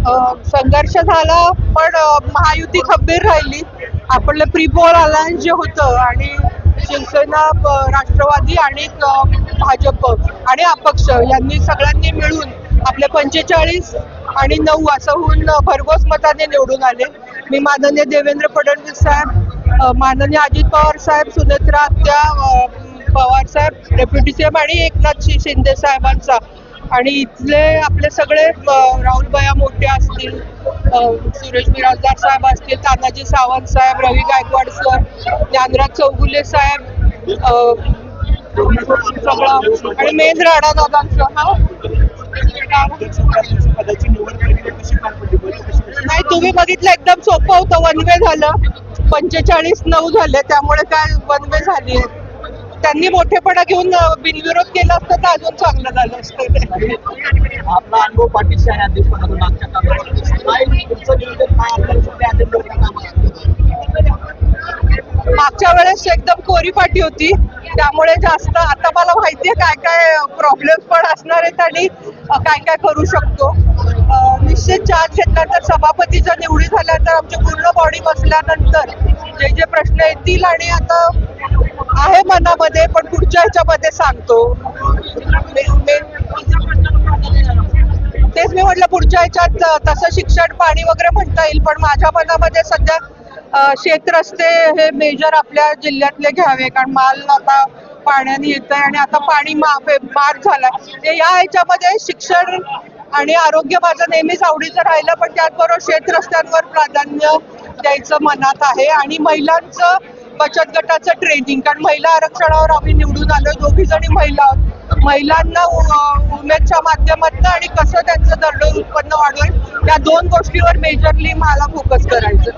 संघर्ष झाला पण महायुती खंबीर राहिली. आपलं प्रीपोल अलायन्स जे होतं आणि शिवसेना, राष्ट्रवादी आणि भाजप आणि अपक्ष यांनी सगळ्यांनी मिळून आपले 45 आणि 9 असं होऊन भरघोस मताने निवडून आले. मी माननीय देवेंद्र फडणवीस साहेब, माननीय अजित पवार साहेब, सुनेत्रा आत्या पवार साहेब, डेप्युटी सीएम आणि एकनाथ शिंदे साहेबांचा आणि इथले आपले सगळे राहुलभैया मोठे असतील, सुरेश बिराजदार साहेब असतील, तानाजी सावंत साहेब, रवी गायकवाड सर, ज्ञानराज चौगुले साहेब, सगळं आणि मेन राणादादांचं. नाही, तुम्ही बघितलं एकदम सोपं होतं. वन वे झालं, 45-9 झाले, त्यामुळे काय वन वे झाली. त्यांनी मोठेपणा घेऊन बिनविरोध केला असतं तर अजून चांगलं झालं असतं. आपला अनुभव पाठीशी आहे अध्यक्षपदातून मागच्या मागच्या वेळेस एकदम कोरी पाठी होती, त्यामुळे जास्त आता मला माहितीये काय काय प्रॉब्लेम पण असणार आहेत आणि काय काय करू शकतो. निश्चित चार्ज घेतल्यानंतर सभापती जर निवडी झाल्यानंतर आमची पूर्ण बॉडी बसल्यानंतर जे जे प्रश्न येतील आणि आता आहे मनामध्ये पण पुढच्या ह्याच्यामध्ये सांगतो. तेच मी म्हटलं पुढच्या ह्याच्यात तसं शिक्षण पाणी वगैरे म्हणता येईल, पण माझ्या मनामध्ये सध्या शेत रस्ते हे मेजर आपल्या जिल्ह्यातले घ्यावे, कारण माल आता पाण्याने येतंय आणि आता पाणी मार झालाय. ते या ह्याच्यामध्ये शिक्षण आणि आरोग्य माझं नेहमीच आवडीचं राहिलं, पण त्याचबरोबर शेत रस्त्यांवर प्राधान्य द्यायचं मनात आहे. आणि महिलांचं बचत गटाचं ट्रेनिंग, कारण महिला आरक्षणावर आम्ही निवडून आलोय, दोघी जणी महिला आहोत. महिलांना उमेदच्या माध्यमातून आणि कसं त्यांचं दरडोई उत्पन्न वाढवेल या 2 गोष्टीवर मेजरली मला फोकस करायचं.